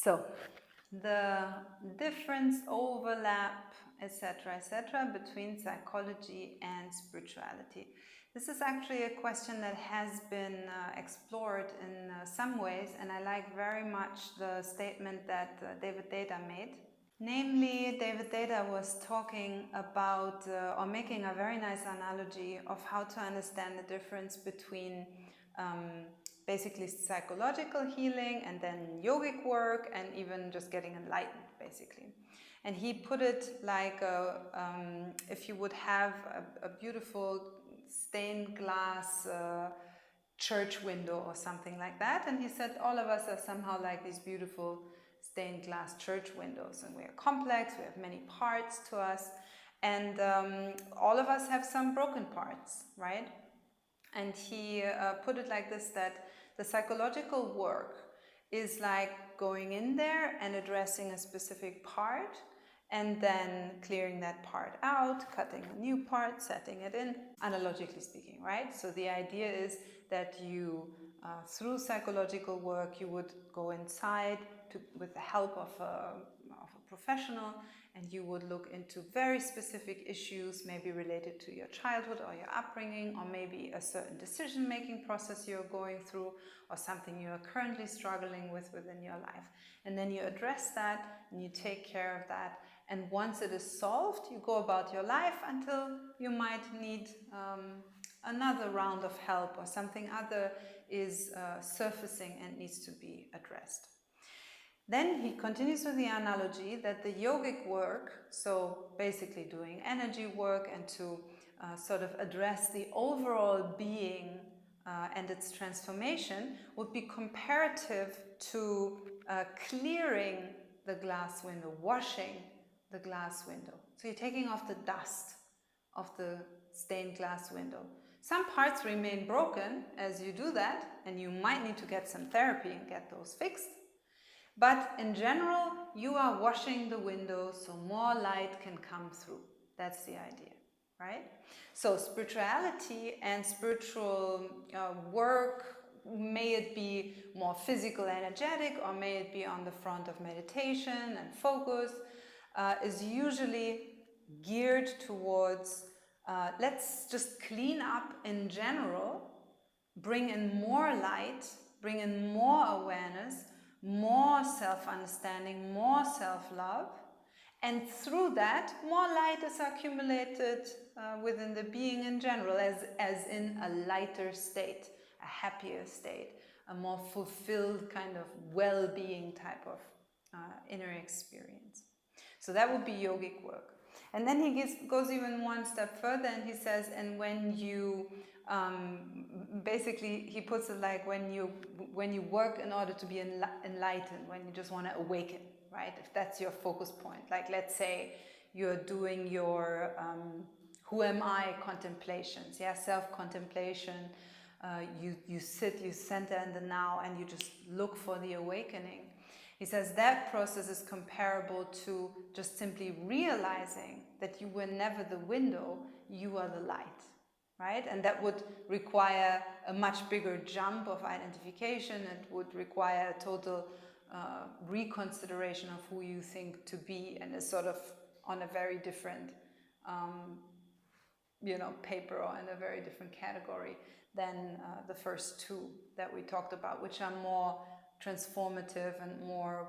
So, the difference, overlap, etc., between psychology and spirituality. This is actually a question that has been explored in some ways, and I like very much the statement that David Deida made. Namely, David Deida was talking about, or making a very nice analogy of how to understand the difference between basically psychological healing and then yogic work and even just getting enlightened, basically. And he put it like if you would have a beautiful stained glass church window or something like that. And he said all of us are somehow like these beautiful stained glass church windows, and we are complex, we have many parts to us, and all of us have some broken parts, right? And he put it like this, that the psychological work is like going in there and addressing a specific part and then clearing that part out, cutting a new part, setting it in, analogically speaking, right? So the idea is that you, through psychological work, you would go inside with the help of a professional, and you would look into very specific issues, maybe related to your childhood or your upbringing, or maybe a certain decision-making process you're going through, or something you're currently struggling with within your life. And then you address that, and you take care of that. And once it is solved, you go about your life until you might need another round of help, or something other is surfacing and needs to be addressed. Then he continues with the analogy that the yogic work, so basically doing energy work and to sort of address the overall being and its transformation, would be comparative to clearing the glass window, washing the glass window. So you're taking off the dust of the stained glass window. Some parts remain broken as you do that, and you might need to get some therapy and get those fixed. But in general, you are washing the window so more light can come through. That's the idea, right? So spirituality and spiritual work, may it be more physical, energetic, or may it be on the front of meditation and focus, is usually geared towards let's just clean up in general, bring in more light, bring in more awareness, more self-understanding, more self-love, and through that, more light is accumulated within the being in general, as in a lighter state, a happier state, a more fulfilled kind of well-being type of inner experience. So that would be yogic work. And then he goes even one step further, and he says, and when you basically, he puts it like when you work in order to be enlightened, when you just want to awaken, right? If that's your focus point, like let's say you're doing your who am I contemplations, yeah, self-contemplation. You sit, you center in the now, and you just look for the awakening. He says that process is comparable to just simply realizing that you were never the window, you are the light. Right? And that would require a much bigger jump of identification. It would require a total reconsideration of who you think to be, and is sort of on a very different paper, or in a very different category than the first two that we talked about, which are more transformative and more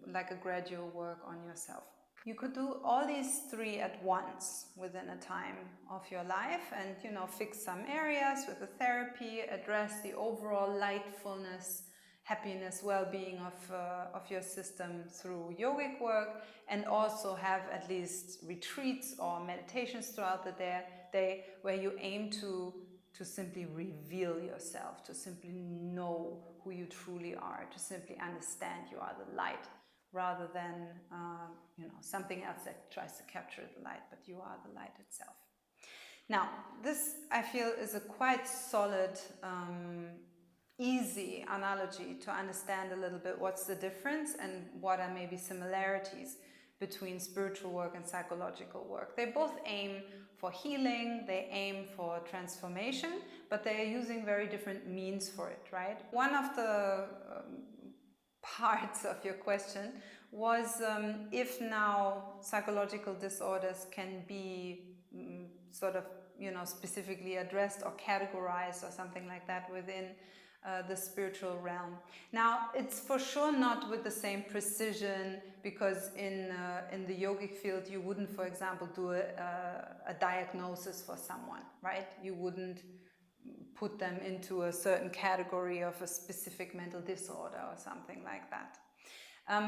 like a gradual work on yourself. You could do all these three at once within a time of your life, and fix some areas with the therapy, address the overall lightfulness, happiness, well-being of your system through yogic work, and also have at least retreats or meditations throughout the day where you aim to simply reveal yourself, to simply know who you truly are, to simply understand you are the light, rather than something else that tries to capture the light, but you are the light itself. Now, this, I feel, is a quite solid, easy analogy to understand a little bit what's the difference and what are maybe similarities between spiritual work and psychological work. They both aim for healing, they aim for transformation, but they are using very different means for it, right? One of the parts of your question was if now psychological disorders can be sort of, specifically addressed or categorized or something like that within the spiritual realm. Now, it's for sure not with the same precision, because in the yogic field, you wouldn't, for example, do a diagnosis for someone, right? You wouldn't put them into a certain category of a specific mental disorder or something like that.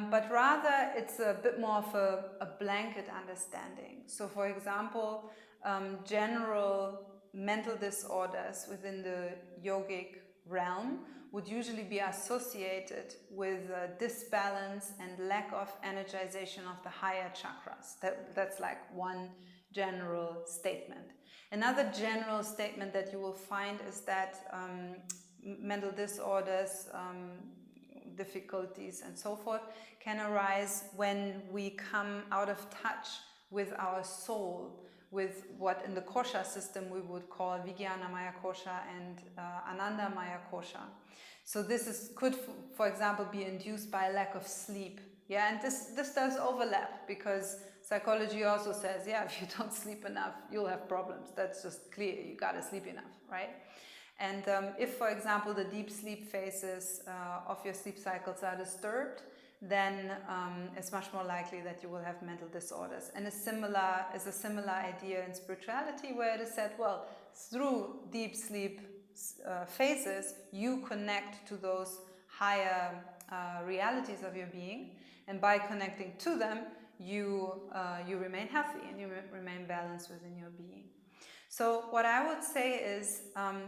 But rather, it's a bit more of a blanket understanding. So, for example, general mental disorders within the yogic realm would usually be associated with disbalance and lack of energization of the higher chakras. That's like one general statement. Another general statement that you will find is that mental disorders, difficulties and so forth can arise when we come out of touch with our soul, with what in the kosha system we would call Vijnana Maya kosha and Ananda Maya kosha. So this could, for example, be induced by a lack of sleep. Yeah, and this does overlap, because psychology also says, yeah, if you don't sleep enough, you'll have problems. That's just clear. You gotta sleep enough, right? And if, for example, the deep sleep phases of your sleep cycles are disturbed, then it's much more likely that you will have mental disorders. And a similar idea in spirituality, where it is said, well, through deep sleep phases, you connect to those higher realities of your being, and by connecting to them, you remain healthy and you remain balanced within your being. So what I would say is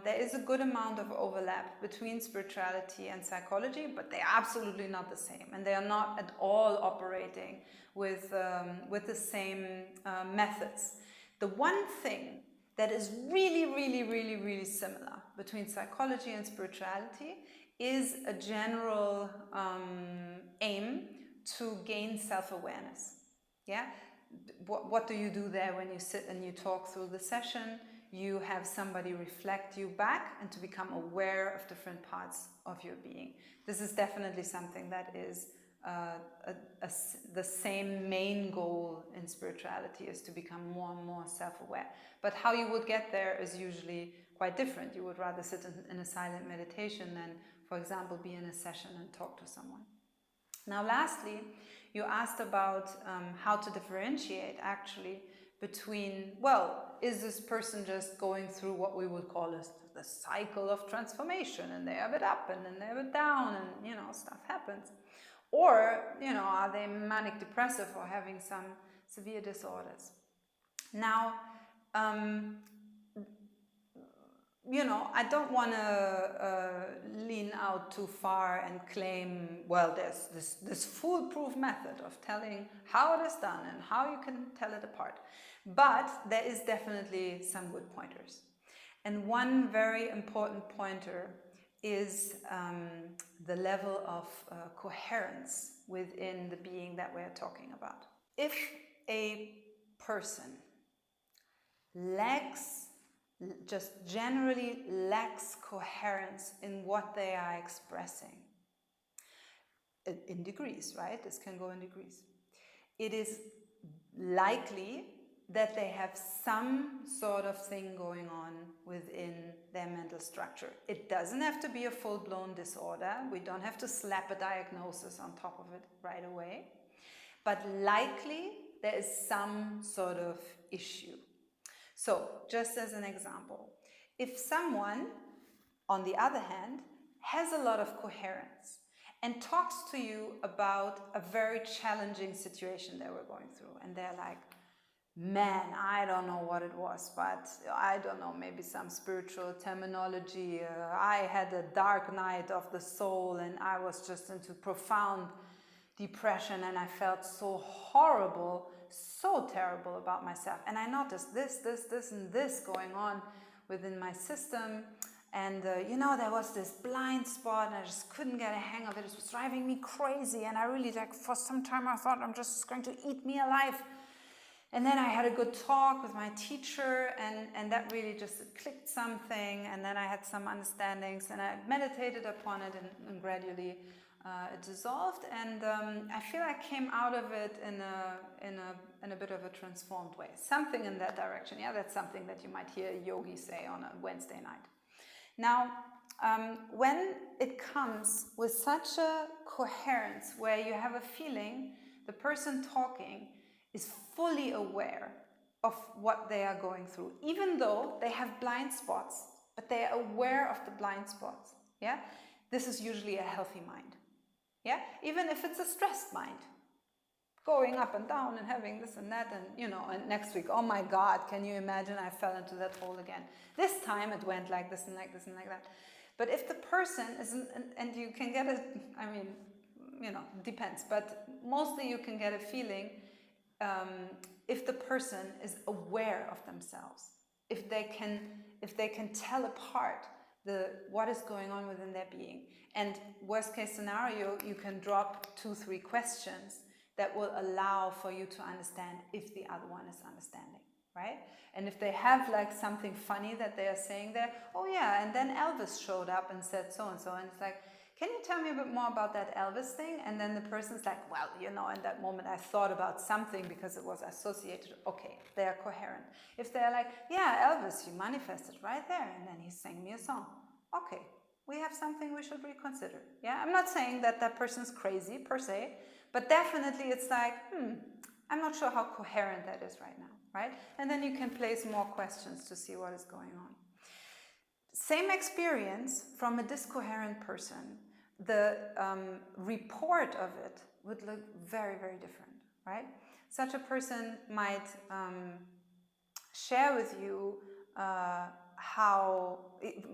there is a good amount of overlap between spirituality and psychology, but they are absolutely not the same, and they are not at all operating with the same methods. The one thing that is really, really, really, really similar between psychology and spirituality is a general aim to gain self-awareness. Yeah? What do you do there when you sit and you talk through the session? You have somebody reflect you back and to become aware of different parts of your being. This is definitely something that is the same main goal in spirituality, is to become more and more self-aware. But how you would get there is usually quite different. You would rather sit in a silent meditation than, for example, be in a session and talk to someone. Now, lastly, you asked about how to differentiate actually between, well, is this person just going through what we would call the cycle of transformation, and they're a bit up and then they're a bit down, and stuff happens, or are they manic depressive or having some severe disorders? Now, I don't want to lean out too far and claim, well, there's this foolproof method of telling how it is done and how you can tell it apart. But there is definitely some good pointers. And one very important pointer is the level of coherence within the being that we're talking about. If a person just generally lacks coherence in what they are expressing, in degrees, right? This can go in degrees. It is likely that they have some sort of thing going on within their mental structure. It doesn't have to be a full-blown disorder. We don't have to slap a diagnosis on top of it right away. But likely there is some sort of issue. So, just as an example, if someone, on the other hand, has a lot of coherence and talks to you about a very challenging situation they were going through, and they're like, man, I don't know what it was, but I don't know, maybe some spiritual terminology. I had a dark night of the soul and I was just into profound depression and I felt so horrible, so terrible about myself. And I noticed this and this going on within my system. And there was this blind spot and I just couldn't get a hang of it. It was driving me crazy. And I really, for some time I thought, I'm just going to eat me alive. And then I had a good talk with my teacher and that really just clicked something. And then I had some understandings and I meditated upon it and gradually it dissolved, and I feel I came out of it in a bit of a transformed way. Something in that direction. Yeah, that's something that you might hear a yogi say on a Wednesday night. Now, when it comes with such a coherence where you have a feeling the person talking is fully aware of what they are going through, even though they have blind spots, but they are aware of the blind spots. Yeah, this is usually a healthy mind. Yeah, even if it's a stressed mind, going up and down and having this and that, and and next week, oh my God, can you imagine, I fell into that hole again. This time it went like this and like this and like that. But if the person isn't, and you can get a, depends, but mostly you can get a feeling if the person is aware of themselves, if they can tell apart what is going on within their being. And worst case scenario, you can drop 2-3 questions that will allow for you to understand if the other one is understanding, right? And if they have like something funny that they are saying there, oh yeah, and then Elvis showed up and said so and so, and it's like, can you tell me a bit more about that Elvis thing? And then the person's like, well, in that moment I thought about something because it was associated. Okay, they are coherent. If they're like, yeah, Elvis, you manifested right there, and then he sang me a song. Okay, we have something we should reconsider. Yeah, I'm not saying that that person's crazy per se, but definitely it's like, I'm not sure how coherent that is right now, right? And then you can place more questions to see what is going on. Same experience from a discoherent person, the report of it would look very, very different, right? Such a person might share with you how,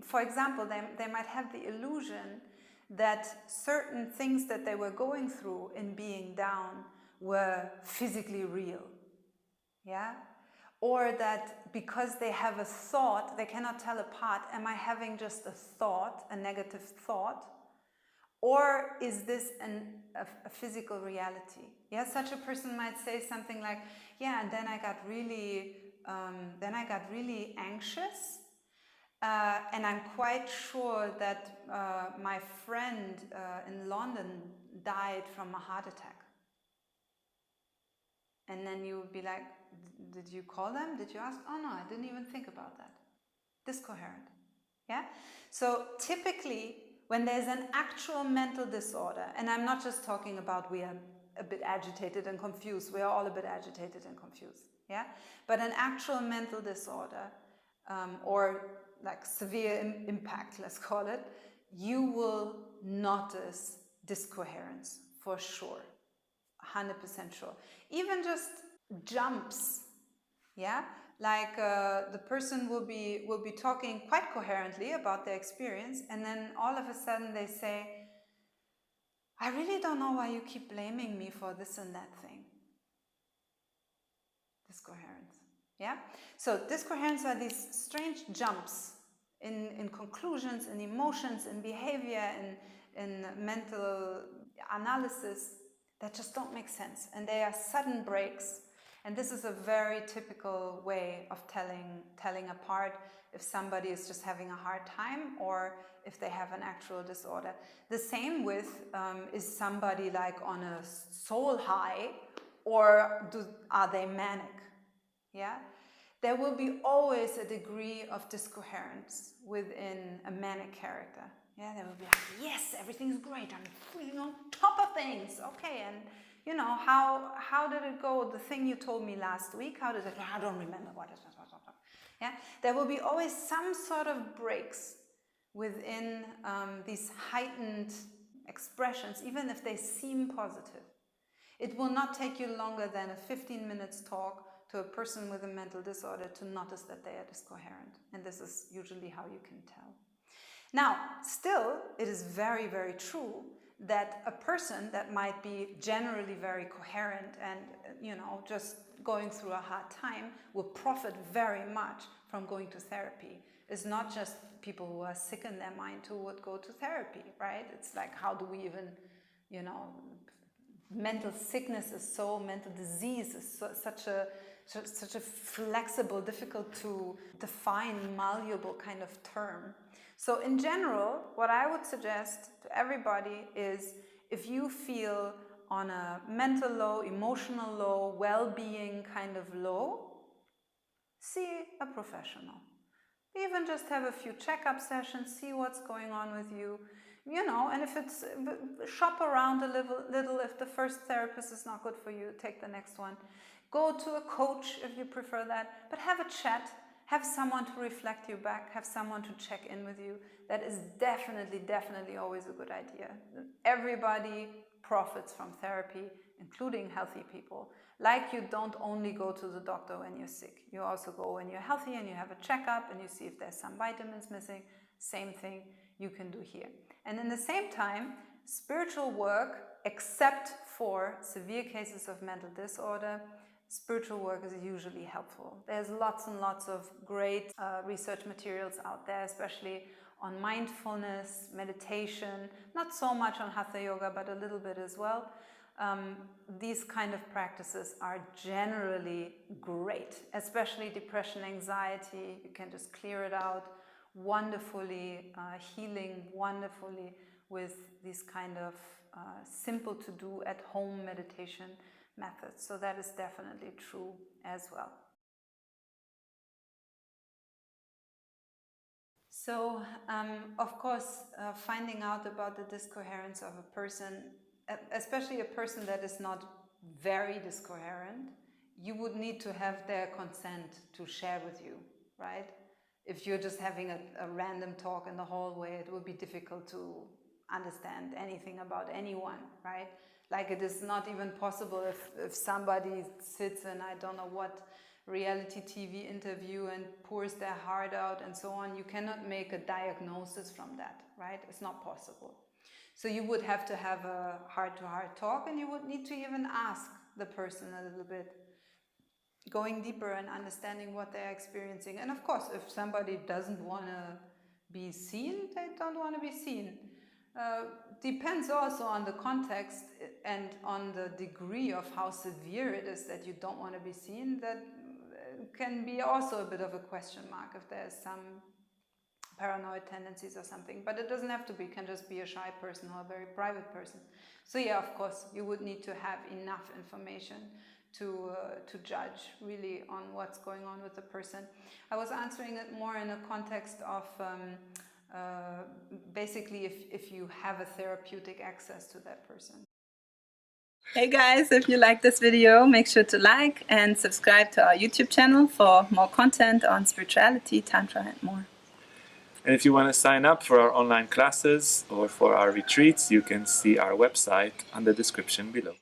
for example, they might have the illusion that certain things that they were going through in being down were physically real, yeah? Or that because they have a thought, they cannot tell apart, am I having just a thought, a negative thought? Or is this a physical reality? Yeah, such a person might say something like, yeah, and then I got really anxious, and I'm quite sure that my friend in London died from a heart attack. And then you would be like, did you call them? Did you ask? Oh no, I didn't even think about that. Discoherent. Yeah? So typically, when there's an actual mental disorder, and I'm not just talking about we are a bit agitated and confused, we are all a bit agitated and confused. Yeah? But an actual mental disorder, or like severe impact, let's call it, you will notice discoherence for sure. 100% sure. Even just jumps, yeah, like the person will be talking quite coherently about their experience, and then all of a sudden they say, I really don't know why you keep blaming me for this and that thing. Discoherence, yeah. So discoherence are these strange jumps in conclusions, in emotions, in behavior, in mental analysis that just don't make sense, and they are sudden breaks. And this is a very typical way of telling apart if somebody is just having a hard time or if they have an actual disorder. The same with is somebody like on a soul high, or are they manic? Yeah, there will be always a degree of discoherence within a manic character. Yeah, they will be like, yes, everything's great, I'm feeling on top of things. Okay, and how did it go? The thing you told me last week, how did it go? I don't remember what it was. Yeah, there will be always some sort of breaks within these heightened expressions, even if they seem positive. It will not take you longer than a 15 minutes talk to a person with a mental disorder to notice that they are discoherent. And this is usually how you can tell. Now, still, it is very, very true that a person that might be generally very coherent and, just going through a hard time will profit very much from going to therapy. It's not just people who are sick in their mind who would go to therapy, right? It's like, how do we even, mental sickness is so, mental disease is such a flexible, difficult to define, malleable kind of term. So in general, what I would suggest to everybody is if you feel on a mental low, emotional low, well-being kind of low, see a professional. Even just have a few checkup sessions, see what's going on with you, you know, and if it's, shop around a little. If the first therapist is not good for you, take the next one. Go to a coach if you prefer that, but have a chat, have someone to reflect you back, have someone to check in with you. That is definitely always a good idea. Everybody profits from therapy, including healthy people. Like you don't only go to the doctor when you're sick. You also go when you're healthy and you have a checkup and you see if there's some vitamins missing. Same thing you can do here. And in the same time, spiritual work, except for severe cases of mental disorder, spiritual work is usually helpful. There's lots and lots of great research materials out there, especially on mindfulness, meditation, not so much on Hatha Yoga, but a little bit as well. These kind of practices are generally great, especially depression, anxiety. You can just clear it out wonderfully, healing wonderfully with these kind of simple to do at home meditation methods. So that is definitely true as well. So, of course, finding out about the discoherence of a person, especially a person that is not very discoherent, you would need to have their consent to share with you, right? If you're just having a random talk in the hallway, it would be difficult to understand anything about anyone, right? Like it is not even possible if somebody sits in, I don't know what, reality TV interview and pours their heart out and so on, you cannot make a diagnosis from that, right? It's not possible. So you would have to have a heart-to-heart talk, and you would need to even ask the person a little bit, going deeper and understanding what they're experiencing. And of course, if somebody doesn't want to be seen, they don't want to be seen. Depends also on the context and on the degree of how severe it is that you don't want to be seen. That can be also a bit of a question mark if there's some paranoid tendencies or something, but it doesn't have to be. It can just be a shy person or a very private person. So yeah, of course, you would need to have enough information to judge really on what's going on with the person. I was answering it more in a context of basically if you have a therapeutic access to that person. Hey guys, if you like this video, make sure to like and subscribe to our YouTube channel for more content on spirituality, Tantra and more. And if you want to sign up for our online classes or for our retreats, you can see our website on the description below.